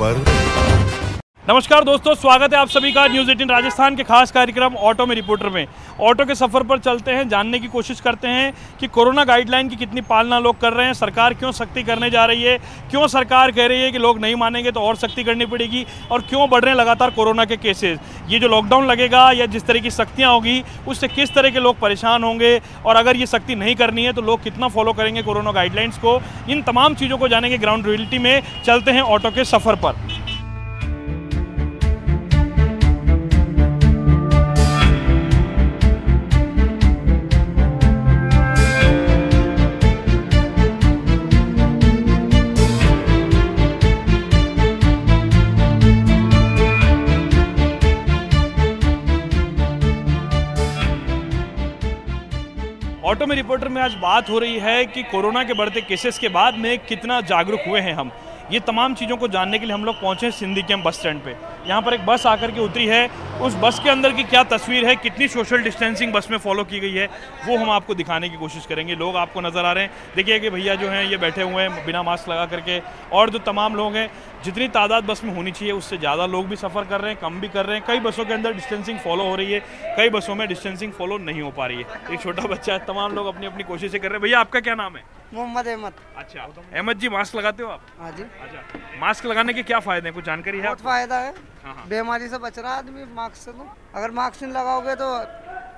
पर। नमस्कार दोस्तों, स्वागत है आप सभी का न्यूज़ 18 राजस्थान के खास कार्यक्रम ऑटो में रिपोर्टर में। ऑटो के सफ़र पर चलते हैं, जानने की कोशिश करते हैं कि कोरोना गाइडलाइन की कितनी पालना लोग कर रहे हैं, सरकार क्यों सख्ती करने जा रही है, क्यों सरकार कह रही है कि लोग नहीं मानेंगे तो और सख्ती करनी पड़ेगी, और क्यों बढ़ रहे हैं लगातार कोरोना के केसेस। ये जो लॉकडाउन लगेगा या जिस तरह की सख्तियाँ होगी उससे किस तरह के लोग परेशान होंगे, और अगर ये सख्ती नहीं करनी है तो लोग कितना फॉलो करेंगे कोरोना गाइडलाइंस को, इन तमाम चीज़ों को जानेंगे ग्राउंड रियलिटी में। चलते हैं ऑटो के सफ़र पर। ऑटो में रिपोर्टर में आज बात हो रही है कि कोरोना के बढ़ते केसेस के बाद में कितना जागरूक हुए हैं हम। ये तमाम चीज़ों को जानने के लिए हम लोग पहुँचे हैं सिंधी कैंप बस स्टैंड पे। यहाँ पर एक बस आकर के उतरी है, उस बस के अंदर की क्या तस्वीर है, कितनी सोशल डिस्टेंसिंग बस में फॉलो की गई है, वो हम आपको दिखाने की कोशिश करेंगे। लोग आपको नज़र आ रहे हैं, देखिए कि भैया जो हैं ये बैठे हुए हैं बिना मास्क लगा करके, और जो तमाम लोग हैं, जितनी तादाद बस में होनी चाहिए उससे ज़्यादा लोग भी सफ़र कर रहे हैं, कम भी कर रहे हैं। कई बसों के अंदर डिस्टेंसिंग फॉलो हो रही है, कई बसों में डिस्टेंसिंग फॉलो नहीं हो पा रही है। एक छोटा बच्चा है, तमाम लोग अपनी अपनी कोशिशें कर रहे हैं। भैया आपका क्या नाम है? मोहम्मद अहमद। अच्छा, अहमद जी मास्क लगाते हो आप? हाँ जी। अच्छा, मास्क लगाने के क्या फ़ायदे हैं, कुछ जानकारी है? बहुत फायदा है, हाँ। बीमारी से बच रहा है आदमी मास्क से। तो अगर मास्क नहीं लगाओगे तो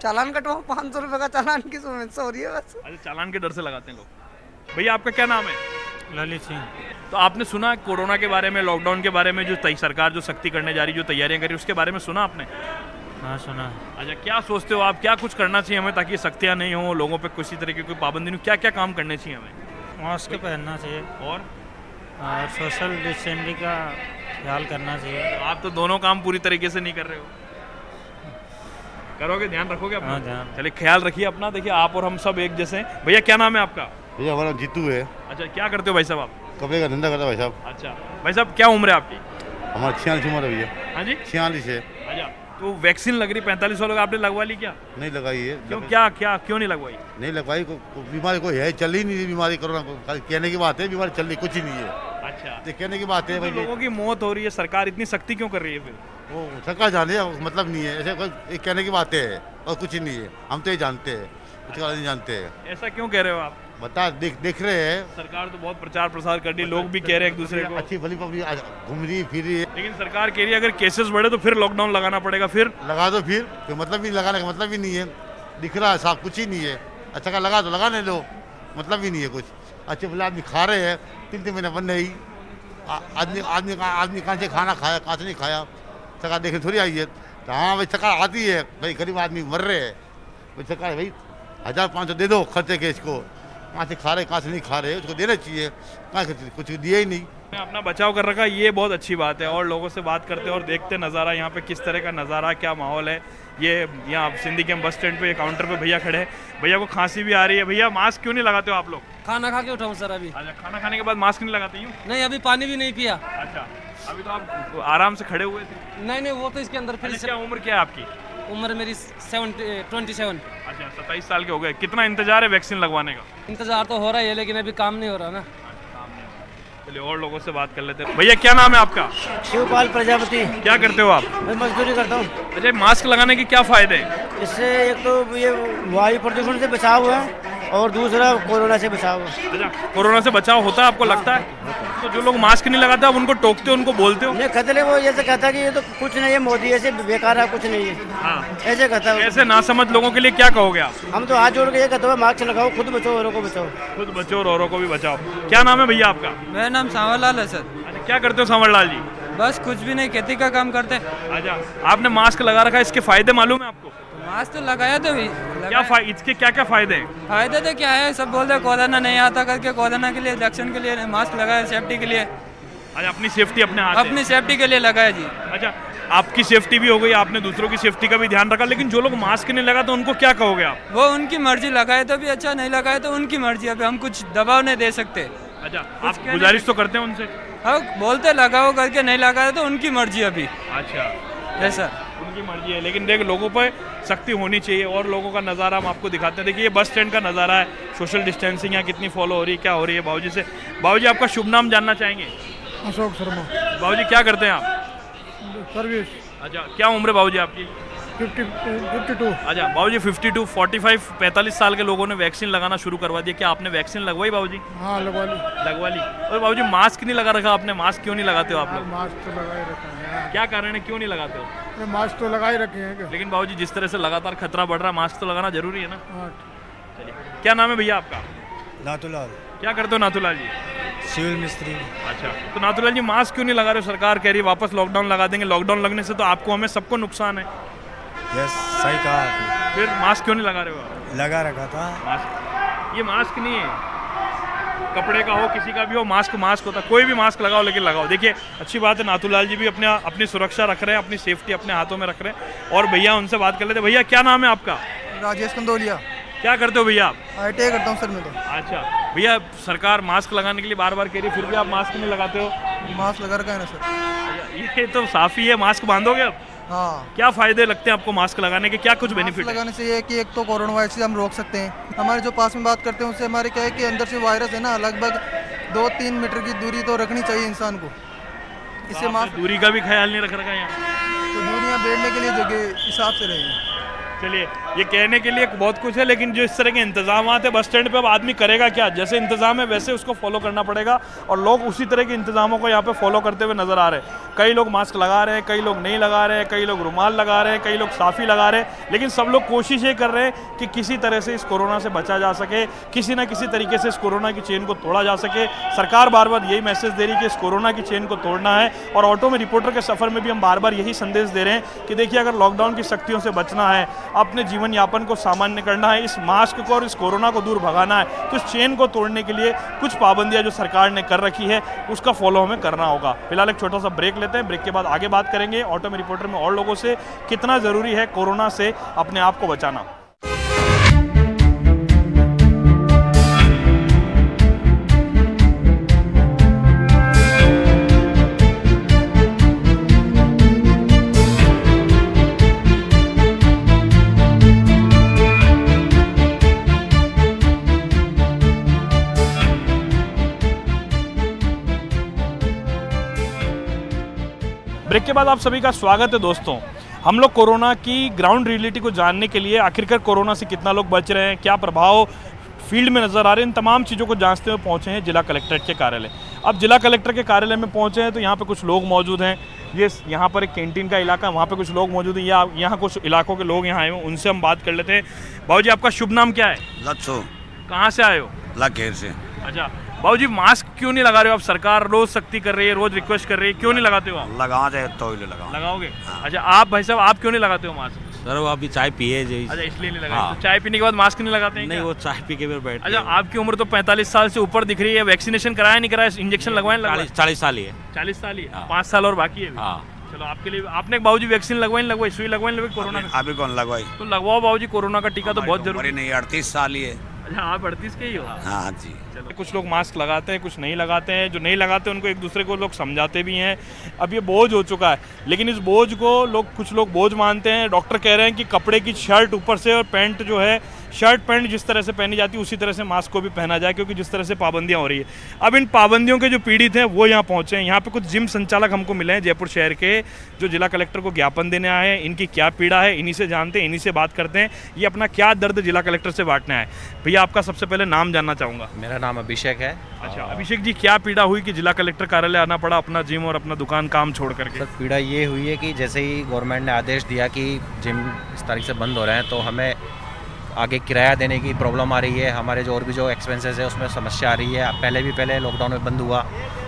चालान कटवाओ, 500 रुपये का चालान की समस्या हो रही है बस। अच्छा, चालान के डर से लगाते हैं लोग। भैया आपका क्या नाम है? ललित सिंह। तो आपने सुना कोरोना के बारे में, लॉकडाउन के बारे में, जो सरकार जो सख्ती करने जा रही, जो तैयारियां करी, उसके बारे में सुना आपने? हाँ सुना। अच्छा, क्या सोचते हो आप, क्या कुछ करना चाहिए हमें ताकि सख्तियां नहीं हो, लोगों पे किसी तरह की कोई पाबंदी नहीं, क्या क्या काम करने चाहिए हमें? मास्क पहनना चाहिए और सोशल डिस्टेंसिंग का ख्याल करना चाहिए। आप तो दोनों काम पूरी तरीके से नहीं कर रहे हो, करोगे? ध्यान रखोगे अपना? हाँ, ध्यान। चलिए, ख्याल रखिए अपना। देखिए आप और हम सब एक जैसे हैं। भैया क्या नाम है आपका? भैया हमारा जीतू है। अच्छा, क्या करते हो भाई साहब आप? कपड़े का धंधा करता है भाई साहब। अच्छा भाई साहब, क्या उम्र है आपकी? हमारा 46 उम्र है भैया। हाँ जी, 46 है। अच्छा, तो वैक्सीन लग रही 45 वालों का, आपने लगवा ली क्या? नहीं लगाई है। क्यों, क्या क्या क्यों नहीं लगवाई? नहीं लगवाई, बीमारी कोई है, चल ही नहीं रही बीमारी। कोरोना को खाली कहने की बात है, बीमारी चल रही कुछ ही नहीं है। अच्छा, तो कहने की बात है तो भाई। लोगों की मौत हो रही है, सरकार इतनी सख्ती क्यों कर रही है फिर? वो सरकार जाने, मतलब नहीं है, ऐसे कोई एक कहने की बातें है और कुछ ही नहीं है। हम तो ये जानते हैं, कुछ नहीं जानते हैं। ऐसा क्यों कह रहे हो आप? बता देख रहे हैं, सरकार तो बहुत प्रचार प्रसार कर रही है, लोग भी कह रहे हैं एक दूसरे को, अच्छी भली पब्लिक घूम रही फिर रही है। लेकिन सरकार कह रही है अगर केसेस बढ़े तो फिर लॉकडाउन लगाना पड़ेगा। फिर लगा दो, फिर कोई मतलब भी लगाने का मतलब ही नहीं है। दिख रहा है साफ, कुछ ही नहीं है। अच्छा का लगा दो, लगाने दो, मतलब ही नहीं है कुछ। अच्छे भले आदमी खा रहे हैं, 3 महीने बंद नहीं। आदमी कहाँ से खाना खाया, कहाँ से नहीं खाया, सरकार देखने थोड़ी आई है। तो हाँ भाई, सरकार आती है, भाई गरीब आदमी मर रहे हैं, भाई सरकार भाई 1500 दे दो खर्चे के, इसको कहाँ से खा रहे कहाँ से नहीं खा रहे, उसको देना चाहिए। कहाँ कुछ दिया ही नहीं। अपना बचाव कर रखा, ये बहुत अच्छी बात है। और लोगों से बात करते और देखते नज़ारा यहाँ पे किस तरह का नज़ारा, क्या माहौल है। ये यहाँ सिंधी कैंप बस स्टैंड पे काउंटर पे भैया खड़े हैं, भैया को खांसी भी आ रही है। भैया मास्क क्यों नहीं लगाते हो आप लोग? खाना खा के उठाऊं सर अभी। अच्छा, खाना खाने के बाद मास्क नहीं लगाते यूँ? नहीं, अभी पानी भी नहीं पिया। अच्छा, अभी तो आप आराम से खड़े हुए थे। नहीं, वो तो इसके अंदर फिर अच्छा, क्या उम्र क्या है आपकी? उम्र मेरी 27। अच्छा, 27 साल के हो गए। कितना इंतजार है वैक्सीन लगवाने का? इंतजार तो हो रहा है लेकिन अभी काम नहीं हो रहा ना। चलिए और लोगों से बात कर लेते हैं। भैया क्या नाम है आपका? शिवपाल प्रजापति। क्या करते हो आप? मैं मजदूरी करता हूँ। अच्छा, मास्क लगाने के क्या फायदे हैं? इससे एक तो ये वायु प्रदूषण से बचाव है और दूसरा कोरोना से बचाव है। अच्छा, कोरोना से बचाव होता है आपको लगता है? तो जो लोग मास्क नहीं लगाते आप उनको टोकते हो, उनको बोलते हो? नहीं खतरे, वो ऐसे कहता है कि ये तो कुछ नहीं है, मोदी ऐसे बेकार है, कुछ नहीं है। हाँ, ऐसे कहता है। ऐसे ना समझ लोगों के लिए क्या कहोगे आप? हम तो हाथ जोड़ के ये कहते हैं मास्क लगाओ, खुद बचाओ, औरों को बचाओ। खुद बचो और औरों को भी बचाओ। क्या नाम है भैया आपका? मेरा नाम सांवरलाल है सर। अच्छा, क्या करते हो सांवरलाल जी? बस कुछ भी नहीं, खेती का काम करते। अच्छा, आपने मास्क लगा रखा है, इसके फायदे मालूम है आपको? मास्क तो लगाया तो भी इसके क्या क्या फायदे हैं? फायदे तो क्या है, सब बोलते कोरोना नहीं आता करके, कोरोना के लिए, इलेक्शन के लिए मास्क लगाया, सेफ्टी के लिए। अच्छा, अपनी सेफ्टी अपने हाथ है। अपनी सेफ्टी के लिए लगाया जी। अच्छा, आपकी सेफ्टी भी हो गई, आपने दूसरों की सेफ्टी का भी ध्यान रखा, लेकिन जो लोग मास्क नहीं लगा तो उनको क्या कहोगे आप? वो उनकी मर्जी, लगाए तो भी अच्छा, नहीं लगाए तो उनकी मर्जी। अभी हम कुछ दबाव नहीं दे सकते। अच्छा, आप गुजारिश तो करते हैं उनसे? हाँ, बोलते लगाओ करके, नहीं लगाए तो उनकी मर्जी अभी। अच्छा, ऐसा उनकी मर्जी है, लेकिन देख लोगों पर सख्ती होनी चाहिए। और लोगों का नज़ारा हम आपको दिखाते हैं। देखिए ये बस स्टैंड का नज़ारा है, सोशल डिस्टेंसिंग यहाँ कितनी फॉलो हो रही है, क्या हो रही है। बाबूजी से, बाबूजी आपका शुभ नाम जानना चाहेंगे? अशोक शर्मा। बाबूजी क्या करते हैं आप? सर्विस। अच्छा, क्या उम्र है बाबूजी आपकी? 52। अच्छा बाबूजी, 52, 45, 45 साल के लोगों ने वैक्सीन लगाना शुरू करवा दिया। क्या आपने वैक्सीन लगवाई बाबूजी? हाँ, लगवा ली। लगवा ली। और बाबूजी मास्क नहीं लगा रखा आपने, मास्क क्यों नहीं लगाते हो आप लोग? मास्क तो लगा ही रखा है। क्या कारण है, क्यों नहीं लगाते हो? अरे मास्क तो लगा ही रखे हैं क्या? लेकिन बाबूजी जिस तरह से लगातार खतरा बढ़ रहा है, मास्क तो लगाना जरूरी है ना। हाँ। चलिए, क्या नाम है भैया आपका? नाथूलाल, क्या करते हो नाथूलाल जी? सिविल मिस्त्री। अच्छा, तो नाथूलाल जी मास्क क्यों नहीं लगा रहे हो? सरकार कह रही है वापस लॉकडाउन लगा देंगे। लॉकडाउन लगने से तो आपको हमें सबको नुकसान है, यस, सही कहा आपने। फिर मास्क क्यों नहीं लगा रहे हो आप? लगा रखा था। मास्क, ये मास्क नहीं है, कपड़े का हो किसी का भी हो, मास्क मास्क होता है। कोई भी मास्क लगाओ लेकिन लगाओ। देखिए अच्छी बात है, नाथूलाल जी भी अपनी सुरक्षा रख रहे हैं, अपनी सेफ्टी अपने हाथों में रख रहे हैं। और भैया उनसे बात कर लेते हैं। भैया क्या नाम है आपका? राजेश कंदोलिया। क्या करते हो भैया आप? ITI करता हूँ सर मैं तो। अच्छा भैया, सरकार मास्क लगाने के लिए बार बार कह रही है, फिर भी आप मास्क नहीं लगाते हो? मास्क लगा रखा है ना सर। ये तो साफ ही है, मास्क बांधोगे अब? हाँ। क्या फायदे लगते हैं आपको मास्क लगाने के, क्या कुछ बेनिफिट है? लगाने से ये है कि एक तो कोरोना वायरस से हम रोक सकते हैं। हमारे जो पास में बात करते हैं उससे हमारे क्या है कि अंदर से वायरस है ना, लगभग 2-3 मीटर की दूरी तो रखनी चाहिए इंसान को। इससे मास्क, दूरी का भी ख्याल नहीं रख रखा यहाँ। तो दूरियाँ बैठने के लिए जगह हिसाब से रहेगी। चलिए, ये कहने के लिए बहुत कुछ है, लेकिन जो इस तरह के इंतजाम है बस स्टैंड पे, अब आदमी करेगा क्या? जैसे इंतजाम है वैसे उसको फॉलो करना पड़ेगा, और लोग उसी तरह के इंतजामों को यहाँ पे फॉलो करते हुए नजर आ रहे हैं। कई लोग मास्क लगा रहे हैं, कई लोग नहीं लगा रहे हैं, कई लोग रुमाल लगा रहे हैं, कई लोग साफी लगा रहे हैं, लेकिन सब लोग कोशिश ये कर रहे हैं कि किसी तरह से इस कोरोना से बचा जा सके, किसी ना किसी तरीके से इस कोरोना की चेन को तोड़ा जा सके। सरकार बार बार यही मैसेज दे रही है कि इस कोरोना की चेन को तोड़ना है, और ऑटो में रिपोर्टर के सफर में भी हम बार बार यही संदेश दे रहे हैं कि देखिए, अगर लॉकडाउन की सख्तियों से बचना है, अपने जीवन यापन को सामान्य करना है, इस मास्क को और इस कोरोना को दूर भगाना है, तो इस चेन को तोड़ने के लिए कुछ पाबंदियां जो सरकार ने कर रखी है उसका फॉलो हमें करना होगा। फिलहाल एक छोटा सा ब्रेक लेते हैं, ब्रेक के बाद आगे बात करेंगे ऑटो में रिपोर्टर में और लोगों से कितना जरूरी है कोरोना से अपने आप को बचाना। ब्रेक के बाद आप सभी का स्वागत है दोस्तों। हम लोग कोरोना की ग्राउंड रियलिटी को जानने के लिए, आखिरकार कोरोना से कितना लोग बच रहे हैं, क्या प्रभाव फील्ड में नज़र आ रहे हैं, इन तमाम चीज़ों को जांचते हुए पहुंचे हैं जिला कलेक्ट्रेट के कार्यालय। अब जिला कलेक्टर के कार्यालय में पहुंचे हैं तो यहाँ पे कुछ लोग मौजूद हैं। ये यहाँ पर एक कैंटीन का इलाका, वहाँ पे कुछ लोग मौजूद हैं, या यहाँ कुछ इलाकों के लोग यहाँ आए हैं, उनसे हम बात कर लेते हैं। बाबूजी आपका शुभ नाम क्या है? लच्छो। कहाँ से आए हो? लाखेर से। अच्छा बाबूजी, मास्क क्यों नहीं लगा रहे हो आप? सरकार रोज सख्ती कर रही है, रोज रिक्वेस्ट कर रही है, क्यों नहीं लगाते हो आप? लगा जाए तो लगा लगाओगे? अच्छा आप भाई साहब, आप क्यों नहीं लगाते हो मास्क? सर वो अभी चाय पिए जी। अच्छा इसलिए नहीं लगाते। हाँ। तो चाय पीने के बाद मास्क नहीं लगाते हैं नहीं, क्या? वो चाय पी के फिर बैठ। अच्छा आपकी उम्र तो 45 साल से ऊपर दिख रही है, वैक्सीनेशन कराया नहीं कराया, इंजेक्शन लगवाए? 40 साल ही है। 40 साल ही है, हाँ। 5 साल और बाकी है। हाँ। चलो आपके लिए, आपने बाबूजी वैक्सीन लगवाई नहीं लगवाई, सुई लगवाई नहीं लगवाई कोरोना का? अभी कौन लगवाई? तो लगवाओ बाबूजी, कोरोना का टीका तो बहुत जरूरी नहीं, 38 साल ही है। अच्छा आप 38 के ही हो? हाँ जी। चलो, कुछ लोग मास्क लगाते हैं, कुछ नहीं लगाते हैं। जो नहीं लगाते उनको एक दूसरे को लोग समझाते भी हैं। अब ये बोझ हो चुका है, लेकिन इस बोझ को कुछ लोग बोझ मानते हैं। डॉक्टर कह रहे हैं कि कपड़े की शर्ट ऊपर से और पैंट जो है, शर्ट पैंट जिस तरह से पहनी जाती है उसी तरह से मास्क को भी पहना जाए, क्योंकि जिस तरह से पाबंदियां हो रही है। अब इन पाबंदियों के जो पीड़ित हैं वो यहाँ पहुँचे हैं। यहाँ पे कुछ जिम संचालक हमको मिले हैं जयपुर शहर के, जो जिला कलेक्टर को ज्ञापन देने आए हैं। इनकी क्या पीड़ा है इन्हीं से जानते हैं, इन्हीं से बात करते हैं, ये अपना क्या दर्द जिला कलेक्टर से बांटने आए। भैया आपका सबसे पहले नाम जानना चाहूँगा। मेरा नाम अभिषेक है। अच्छा अभिषेक जी, क्या पीड़ा हुई कि जिला कलेक्टर कार्यालय आना पड़ा अपना जिम और अपना दुकान काम छोड़ करके? सर पीड़ा ये हुई है कि जैसे ही गवर्नमेंट ने आदेश दिया कि जिम इस तारीख से बंद हो रहे हैं, तो हमें आगे किराया देने की प्रॉब्लम आ रही है। हमारे जो और भी जो एक्सपेंसेस है उसमें समस्या आ रही है। पहले लॉकडाउन में बंद हुआ,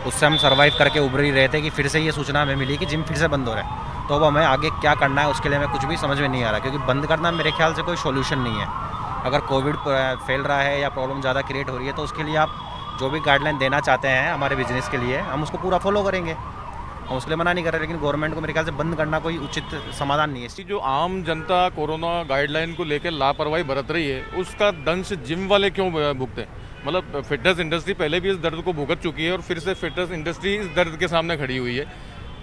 उससे हम सर्वाइव करके उभर ही रहे थे कि फिर से ये सूचना हमें मिली कि जिम फिर से बंद हो रहा है। तो अब हमें आगे क्या करना है उसके लिए हमें कुछ भी समझ में नहीं आ रहा, क्योंकि बंद करना मेरे ख्याल से कोई सोल्यूशन नहीं है। अगर कोविड फैल रहा है या प्रॉब्लम ज़्यादा क्रिएट हो रही है, तो उसके लिए आप जो भी गाइडलाइन देना चाहते हैं हमारे बिजनेस के लिए, हम उसको पूरा फॉलो करेंगे। हम उसके लिए मना नहीं कर रहे, लेकिन गवर्नमेंट को मेरे ख्याल से बंद करना कोई उचित समाधान नहीं है। जो आम जनता कोरोना गाइडलाइन को लेकर लापरवाही बरत रही है, उसका दंश जिम वाले क्यों भुगते? मतलब फिटनेस इंडस्ट्री पहले भी इस दर्द को भुगत चुकी है और फिर से फिटनेस इंडस्ट्री इस दर्द के सामने खड़ी हुई है।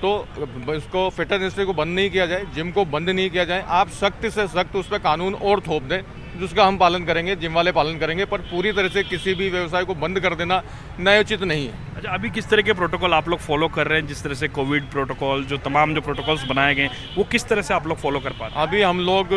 तो इसको फिटनेस इंडस्ट्री को बंद नहीं किया जाए, जिम को बंद नहीं किया जाए, आप सख्त से सख्त उस पर कानून और थोप दें, जिसका हम पालन करेंगे, जिम वाले पालन करेंगे, पर पूरी तरह से किसी भी व्यवसाय को बंद कर देना न्यायोचित नहीं है। अच्छा, अभी किस तरह के प्रोटोकॉल आप लोग फॉलो कर रहे हैं? जिस तरह से कोविड प्रोटोकॉल, जो तमाम जो प्रोटोकॉल्स बनाए गए हैं, वो किस तरह से आप लोग फॉलो कर पा रहे हैं? अभी हम लोग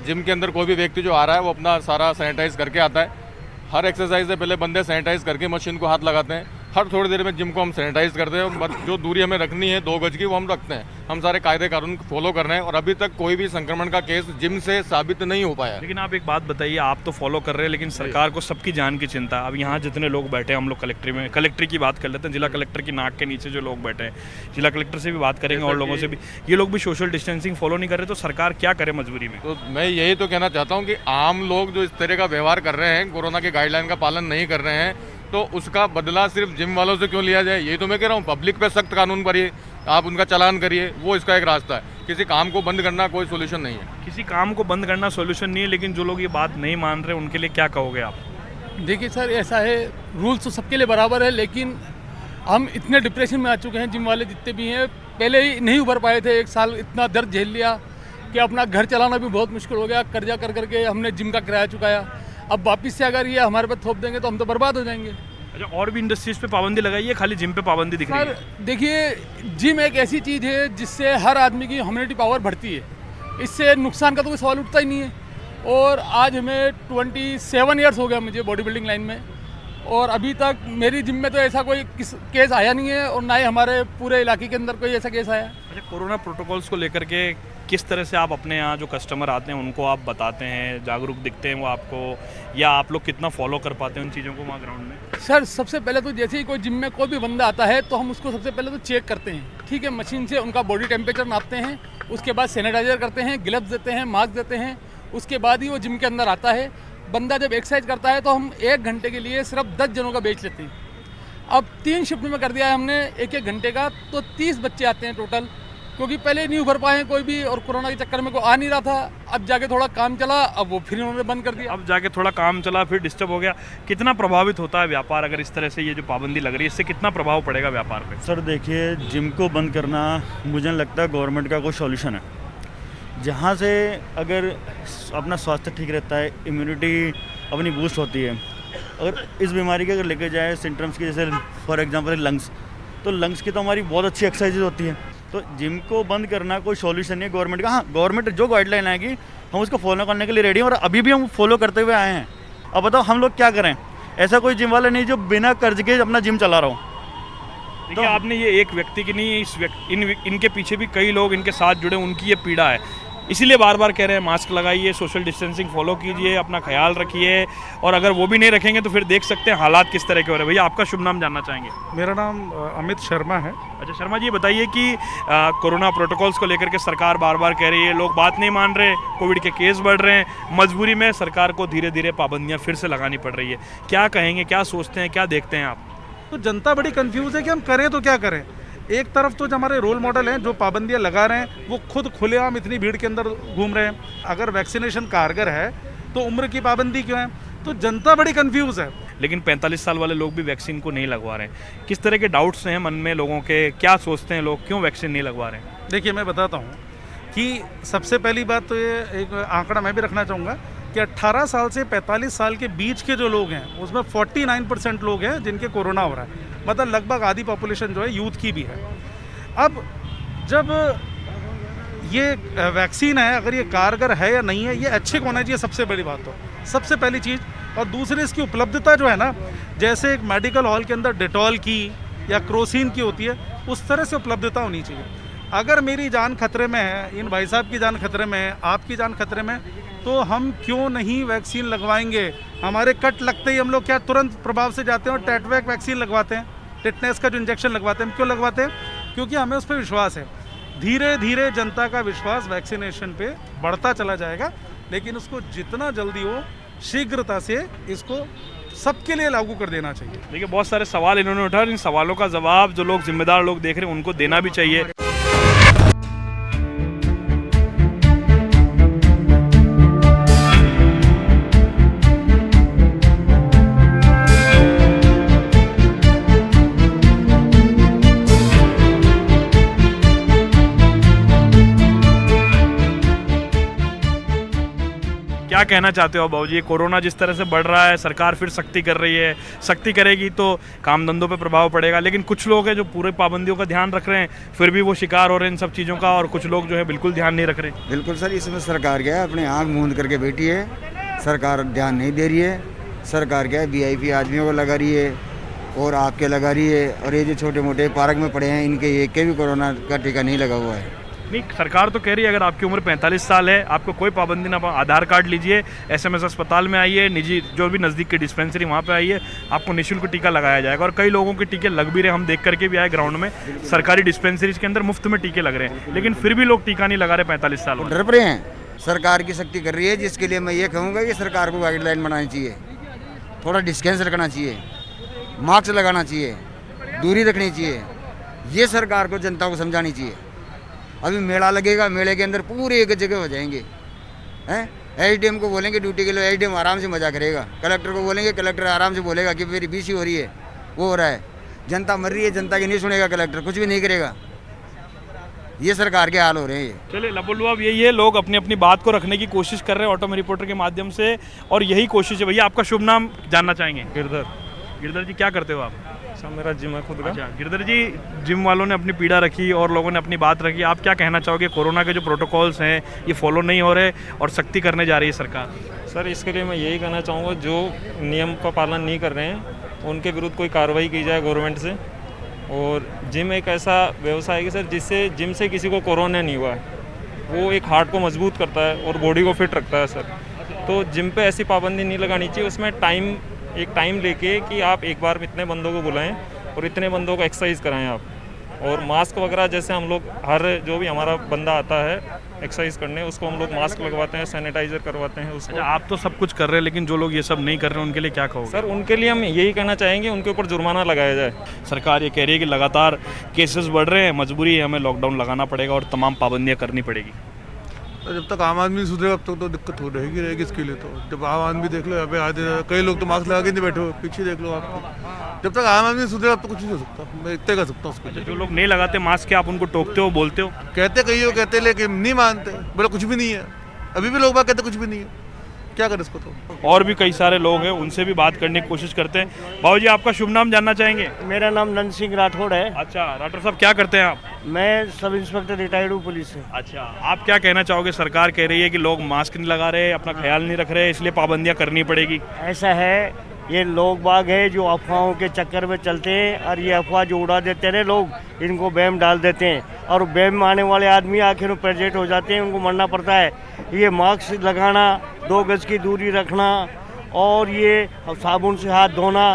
जिम के अंदर कोई भी व्यक्ति जो आ रहा है वो अपना सारा सैनिटाइज करके आता है। हर एक्सरसाइज से पहले बंदे सैनिटाइज करके मशीन को हाथ लगाते हैं। हर थोड़ी देर में जिम को हम सैनिटाइज करते हैं। जो दूरी हमें रखनी है 2 गज की, वो हम रखते हैं। हम सारे कायदे कानून फॉलो कर रहे हैं और अभी तक कोई भी संक्रमण का केस जिम से साबित नहीं हो पाया। लेकिन आप एक बात बताइए, आप तो फॉलो कर रहे हैं, लेकिन सरकार को सबकी जान की चिंता। अब यहाँ जितने लोग बैठे हैं, हम लोग कलेक्ट्री की बात कर लेते हैं। जिला कलेक्टर की नाक के नीचे जो लोग बैठे हैं, जिला कलेक्टर से भी बात करेंगे और लोगों से भी। ये लोग भी सोशल डिस्टेंसिंग फॉलो नहीं कर रहे, तो सरकार क्या करे मजबूरी में? तो मैं यही तो कहना चाहता हूँ कि आम लोग जो इस तरह का व्यवहार कर रहे हैं, कोरोना के गाइडलाइन का पालन नहीं कर रहे हैं, तो उसका बदला सिर्फ जिम वालों से क्यों लिया जाए? यही तो मैं कह रहा हूँ। पब्लिक पे सख्त कानून करिए, आप उनका चालान करिए, वो इसका एक रास्ता है। किसी काम को बंद करना कोई सोल्यूशन नहीं है। किसी काम को बंद करना सोल्यूशन नहीं है, लेकिन जो लोग ये बात नहीं मान रहे, उनके लिए क्या कहोगे आप? देखिए सर, ऐसा है, रूल्स तो सबके लिए बराबर है, लेकिन हम इतने डिप्रेशन में आ चुके हैं, जिम वाले जितने भी हैं। पहले ही नहीं उभर पाए थे, 1 साल इतना दर्द झेल लिया कि अपना घर चलाना भी बहुत मुश्किल हो गया। कर्जा कर करके हमने जिम का किराया चुकाया। अब वापस से अगर ये हमारे पर थोप देंगे तो हम तो बर्बाद हो जाएंगे। अच्छा, और भी इंडस्ट्रीज पे पाबंदी लगाई है, खाली जिम पे पाबंदी दिख रही है? सर देखिए, जिम एक ऐसी चीज़ है जिससे हर आदमी की ह्यूमैनिटी पावर बढ़ती है। इससे नुकसान का तो कोई सवाल उठता ही नहीं है। और आज हमें 27 ईयर्स हो गया मुझे बॉडी बिल्डिंग लाइन में, और अभी तक मेरी जिम में तो ऐसा कोई केस आया नहीं है, और ना ही हमारे पूरे इलाके के अंदर कोई ऐसा केस आया। अच्छा, कोरोना प्रोटोकॉल्स को लेकर के किस तरह से आप अपने यहाँ जो कस्टमर आते हैं उनको आप बताते हैं, जागरूक दिखते हैं वो आपको, या आप लोग कितना फॉलो कर पाते हैं उन चीज़ों को वहाँ ग्राउंड में? सर सबसे पहले तो जैसे ही कोई जिम में कोई भी बंदा आता है तो हम उसको सबसे पहले तो चेक करते हैं, ठीक है। मशीन से उनका बॉडी टेम्परेचर नापते हैं, उसके बाद सैनिटाइजर करते हैं, ग्लव्स देते हैं, मास्क देते हैं, उसके बाद ही वो जिम के अंदर आता है। बंदा जब एक्सरसाइज करता है तो हम 1 घंटे के लिए सिर्फ 10 जनों का बेच लेते हैं। अब 3 शिफ्ट में कर दिया है हमने, 1-1 घंटे का, तो 30 बच्चे आते हैं टोटल, क्योंकि पहले नहीं उभर पाए कोई भी, और कोरोना के चक्कर में कोई आ नहीं रहा था। अब जाके थोड़ा काम चला, अब वो फिर उन्होंने बंद कर दिया। अब जाके थोड़ा काम चला, फिर डिस्टर्ब हो गया। कितना प्रभावित होता है व्यापार अगर इस तरह से ये जो पाबंदी लग रही है, इससे कितना प्रभाव पड़ेगा व्यापार पे? सर देखिए, जिम को बंद करना मुझे नहीं लगता गवर्नमेंट का कोई सॉल्यूशन है। जहाँ से अगर अपना स्वास्थ्य ठीक रहता है, इम्यूनिटी अपनी बूस्ट होती है। अगर इस बीमारी के अगर लेके जाए सिम्टम्स की, जैसे फॉर एग्जांपल लंग्स, तो लंग्स की तो हमारी बहुत अच्छी एक्सरसाइज होती है। तो जिम को बंद करना कोई सॉल्यूशन नहीं है गवर्नमेंट का। हाँ, गवर्नमेंट जो गाइडलाइन आएगी हम उसको फॉलो करने के लिए रेडी हैं, और अभी भी हम फॉलो करते हुए आए हैं। अब बताओ हम लोग क्या करें? ऐसा कोई जिम वाला नहीं जो बिना कर्ज के अपना जिम चला रहा हो। देखिए, आपने ये एक व्यक्ति की नहीं, इनके पीछे भी कई लोग इनके साथ जुड़े, उनकी ये पीड़ा है। इसीलिए बार बार कह रहे हैं मास्क लगाइए, सोशल डिस्टेंसिंग फॉलो कीजिए, अपना ख्याल रखिए, और अगर वो भी नहीं रखेंगे तो फिर देख सकते हैं हालात किस तरह के हो रहे हैं। भैया, आपका शुभ नाम जानना चाहेंगे? मेरा नाम अमित शर्मा है। अच्छा शर्मा जी, ये बताइए कि कोरोना प्रोटोकॉल्स को लेकर के सरकार बार बार कह रही है, लोग बात नहीं मान रहे, कोविड के केस बढ़ रहे हैं, मजबूरी में सरकार को धीरे धीरे पाबंदियाँ फिर से लगानी पड़ रही है। क्या कहेंगे, क्या सोचते हैं, क्या देखते हैं आप? तो जनता बड़ी कंफ्यूज है कि हम करें तो क्या करें। एक तरफ तो जो हमारे रोल मॉडल हैं, जो पाबंदियां लगा रहे हैं, वो खुद खुलेआम इतनी भीड़ के अंदर घूम रहे हैं। अगर वैक्सीनेशन कारगर है तो उम्र की पाबंदी क्यों है? तो जनता बड़ी कंफ्यूज है। लेकिन 45 साल वाले लोग भी वैक्सीन को नहीं लगवा रहे हैं। किस तरह के डाउट्स हैं मन में लोगों के, क्या सोचते हैं लोग, क्यों वैक्सीन नहीं लगवा रहे हैं? देखिए, मैं बताता हूँ कि सबसे पहली बात तो ये एक आंकड़ा मैं भी रखना चाहूँगा कि 18 साल से 45 साल के बीच के जो लोग हैं उसमें 49% लोग हैं जिनके कोरोना हो रहा है। मतलब लगभग आधी पॉपुलेशन जो है यूथ की भी है। अब जब ये वैक्सीन है, अगर ये कारगर है या नहीं है, ये अच्छे होना चाहिए, सबसे बड़ी बात तो सबसे पहली चीज़। और दूसरी, इसकी उपलब्धता जो है ना, जैसे एक मेडिकल हॉल के अंदर डेटॉल की या क्रोसिन की होती है, उस तरह से उपलब्धता होनी चाहिए। अगर मेरी जान खतरे में है, इन भाई साहब की जान खतरे में है, आपकी जान खतरे में, तो हम क्यों नहीं वैक्सीन लगवाएंगे? हमारे कट लगते ही हम लोग क्या तुरंत प्रभाव से जाते हैं और टेटवैक वैक्सीन लगवाते हैं, टिटनेस का जो इंजेक्शन लगवाते हैं। हम क्यों लगवाते हैं? क्योंकि हमें उस पर विश्वास है। धीरे धीरे जनता का विश्वास वैक्सीनेशन पे बढ़ता चला जाएगा, लेकिन उसको जितना जल्दी हो शीघ्रता से इसको सबके लिए लागू कर देना चाहिए। देखिए, बहुत सारे सवाल इन्होंने उठाए, इन सवालों का जवाब जो लोग जिम्मेदार लोग देख रहे हैं उनको देना भी चाहिए। क्या कहना चाहते हो बाबूजी? ये कोरोना जिस तरह से बढ़ रहा है, सरकार फिर सख्ती कर रही है, सख्ती करेगी तो काम धंधों पे प्रभाव पड़ेगा, लेकिन कुछ लोग हैं जो पूरे पाबंदियों का ध्यान रख रहे हैं, फिर भी वो शिकार हो रहे हैं इन सब चीज़ों का, और कुछ लोग जो है बिल्कुल ध्यान नहीं रख रहे। बिल्कुल सर, इसमें सरकार क्या है, अपने आँख मूंद करके बैठी है, सरकार ध्यान नहीं दे रही है। सरकार क्या है, VIP आदमियों को लगा रही है और आपके लगा रही है, और ये जो छोटे मोटे पार्क में पड़े हैं इनके एक के भी कोरोना का टीका नहीं लगा हुआ है। नहीं, सरकार तो कह रही है अगर आपकी उम्र 45 साल है, आपको कोई पाबंदी ना, आधार कार्ड लीजिए, SMS अस्पताल में आइए, निजी जो भी नज़दीक की डिस्पेंसरी वहाँ पे आइए, आपको निःशुल्क टीका लगाया जाएगा। और कई लोगों के टीके लग भी रहे, हम देख करके भी आए ग्राउंड में, सरकारी डिस्पेंसरीज के अंदर मुफ्त में टीके लग रहे हैं, लेकिन फिर भी लोग टीका नहीं लगा रहे 45 साल। डर पड़े हैं, सरकार की सख्ती कर रही है, जिसके लिए मैं ये कहूँगा कि सरकार को गाइडलाइन बनानी चाहिए, थोड़ा डिस्टेंस रखना चाहिए, मास्क लगाना चाहिए, दूरी रखनी चाहिए, ये सरकार को जनता को समझानी चाहिए। अभी मेला लगेगा, मेले के अंदर पूरे एक जगह हो जाएंगे हैं, SDM को बोलेंगे ड्यूटी के लिए, SDM आराम से मजा करेगा, कलेक्टर को बोलेंगे, कलेक्टर आराम से बोलेगा कि मेरी BC हो रही है, वो हो रहा है, जनता मर रही है, जनता की नहीं सुनेगा कलेक्टर, कुछ भी नहीं करेगा। ये सरकार के हाल हो रहे हैं। चलिए लबुल्लू, अब यही है, लोग अपनी अपनी बात को रखने की कोशिश कर रहे हैं ऑटो में रिपोर्टर के माध्यम से, और यही कोशिश है। भैया आपका शुभ नाम जानना चाहेंगे? गिरधर। गिरधर जी, क्या करते हो आप? सर मेरा जिम है खुद का। अच्छा गिरधर जी, जिम वालों ने अपनी पीड़ा रखी और लोगों ने अपनी बात रखी, आप क्या कहना चाहोगे? कोरोना के जो प्रोटोकॉल्स हैं ये फॉलो नहीं हो रहे और सख्ती करने जा रही है सरकार। सर इसके लिए मैं यही कहना चाहूँगा, जो नियम का पालन नहीं कर रहे हैं उनके विरुद्ध कोई कार्रवाई की जाए गवर्नमेंट से। और जिम एक ऐसा व्यवसाय है कि सर जिससे जिम से किसी को कोरोना नहीं हुआ है, वो एक हार्ट को मजबूत करता है और बॉडी को फिट रखता है सर। तो जिम पे ऐसी पाबंदी नहीं लगानी चाहिए, उसमें एक टाइम लेके कि आप एक बार इतने बंदों को बुलाएं और इतने बंदों को एक्सरसाइज कराएं आप। और मास्क वगैरह जैसे हम लोग हर जो भी हमारा बंदा आता है एक्सरसाइज करने, उसको हम लोग मास्क लगवाते हैं, सैनिटाइजर करवाते हैं उसको। अच्छा, आप तो सब कुछ कर रहे हैं, लेकिन जो लोग ये सब नहीं कर रहे उनके लिए क्या कहोगे? सर उनके लिए हम यही कहना चाहेंगे, उनके ऊपर जुर्माना लगाया जाए। सरकार ये कह रही है कि लगातार केसेस बढ़ रहे हैं, मजबूरी है, हमें लॉकडाउन लगाना पड़ेगा और तमाम पाबंदियाँ करनी पड़ेगी। तो जब तक आम आदमी सुधरेगा अब तक तो दिक्कत हो रहेगी इसके लिए। तो जब आम आदमी देख लो, यहाँ पे आधे कई लोग तो मास्क लगा के नहीं बैठे हो, पीछे देख लो आप। जब तक आम आदमी सुधरेगा अब तो कुछ नहीं हो सकता, मैं इतने कर सकता हूँ उसको। जो लोग नहीं लगाते मास्क, क्या आप उनको टोकते हो, बोलते हो? कहते कहीं हो, कहते लेकिन नहीं मानते, बोला कुछ भी नहीं है। अभी भी लोग बात कहते कुछ भी नहीं है, क्या करें इसको। तो और भी कई सारे लोग हैं, उनसे भी बात करने की कोशिश करते हैं। बाबू जी आपका शुभ नाम जानना चाहेंगे? मेरा नाम नंद सिंह राठौड़ है। अच्छा राठौड़ साहब, क्या करते हैं आप? मैं सब इंस्पेक्टर रिटायर्ड हूँ पुलिस से। अच्छा, आप क्या कहना चाहोगे? सरकार कह रही है कि लोग मास्क नहीं लगा रहे, अपना ख्याल नहीं रख रहे, इसलिए पाबंदियाँ करनी पड़ेगी। ऐसा है, ये लोग बाग है जो अफवाहों के चक्कर में चलते हैं, और ये अफवाह जो उड़ा देते हैं लोग, इनको बैम डाल देते हैं, और बैम में आने वाले आदमी आखिर में प्रेजेंट हो जाते हैं, उनको मरना पड़ता है। ये मास्क लगाना, 2 गज की दूरी रखना और ये साबुन से हाथ धोना,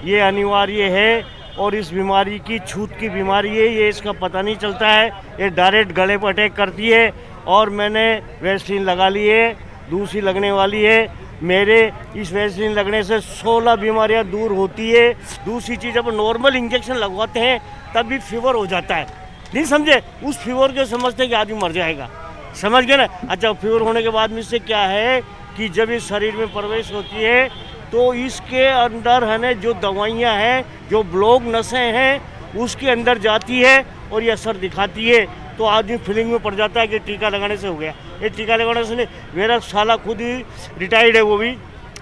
ये अनिवार्य है। और इस बीमारी की छूत की बीमारी है, ये इसका पता नहीं चलता है, ये डायरेक्ट गले पर अटैक करती है। और मैंने वैक्सीन लगा ली है, दूसरी लगने वाली है। मेरे इस वैक्सीन लगने से 16 बीमारियां दूर होती है। दूसरी चीज़, जब नॉर्मल इंजेक्शन लगवाते हैं तब भी फीवर हो जाता है, नहीं समझे? उस फीवर के समझते हैं कि आदमी मर जाएगा, समझ गए ना? अच्छा, फीवर होने के बाद में इससे क्या है कि जब इस शरीर में प्रवेश होती है तो इसके अंदर है ना जो दवाइयाँ हैं, जो ब्लॉक नसें हैं, उसके अंदर जाती है और ये असर दिखाती है। तो आदमी फीलिंग में पड़ जाता है कि टीका लगाने से हो गया। ये टीका लगाने से नहीं, मेरा साला खुद ही रिटायर्ड है, वो भी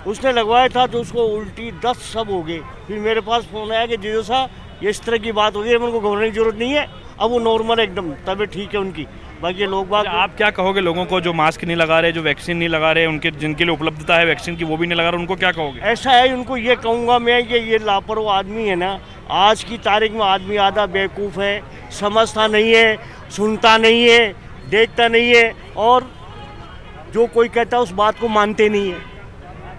उसने लगवाया था तो उसको उल्टी 10 सब हो गए। फिर मेरे पास फ़ोन आया कि जीजो साहब ये इस तरह की बात हो गई है, उनको घबराने की जरूरत नहीं है, अब वो नॉर्मल एकदम तबीयत ठीक है उनकी। बाकी लोग बात, आप क्या कहोगे लोगों को जो मास्क नहीं लगा रहे, जो वैक्सीन नहीं लगा रहे, उनके जिनके लिए उपलब्धता है वैक्सीन की वो भी नहीं लगा रहे, उनको क्या कहोगे? ऐसा है, उनको ये कहूँगा मैं कि ये लापरवाह आदमी है ना, आज की तारीख में आदमी आधा बेवकूफ़ है, समझता नहीं है, सुनता नहीं है, देखता नहीं है, और जो कोई कहता है उस बात को मानते नहीं है,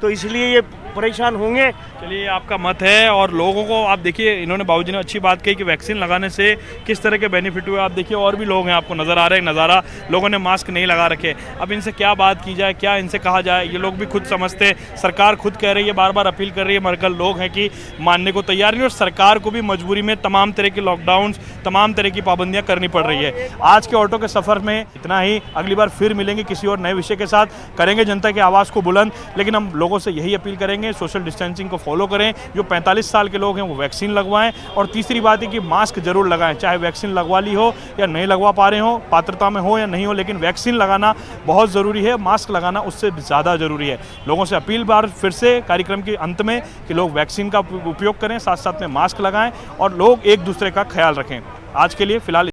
तो इसलिए ये परेशान होंगे। चलिए, आपका मत है। और लोगों को आप देखिए, इन्होंने बाबूजी ने अच्छी बात कही कि वैक्सीन लगाने से किस तरह के बेनिफिट हुए। आप देखिए और भी लोग हैं, आपको नज़र आ रहे हैं नज़ारा, लोगों ने मास्क नहीं लगा रखे। अब इनसे क्या बात की जाए, क्या इनसे कहा जाए, ये लोग भी खुद समझते। सरकार खुद कह रही है, बार बार अपील कर रही है, मगर लोग हैं कि मानने को तैयार नहीं, और सरकार को भी मजबूरी में तमाम तरह की लॉकडाउन, तमाम तरह की पाबंदियाँ करनी पड़ रही है। आज के ऑटो के सफ़र में इतना ही। अगली बार फिर मिलेंगे किसी और नए विषय के साथ, करेंगे जनता की आवाज़ को बुलंद, लेकिन हम लोगों से यही अपील करेंगे रखें, सोशल डिस्टेंसिंग को फॉलो करें। जो 45 साल के लोग हैं वो वैक्सीन लगवाएं। और तीसरी बात है कि मास्क जरूर लगाएं, चाहे वैक्सीन लगवा ली हो या नहीं लगवा पा रहे हो, पात्रता में हो या नहीं हो, लेकिन वैक्सीन लगाना बहुत ज़रूरी है। मास्क लगाना उससे ज़्यादा ज़रूरी है। लोगों से अपील बार फिर से कार्यक्रम के अंत में कि लोग वैक्सीन का उपयोग करें, साथ साथ में मास्क लगाएं और लोग एक दूसरे का ख्याल रखें। आज के लिए फ़िलहाल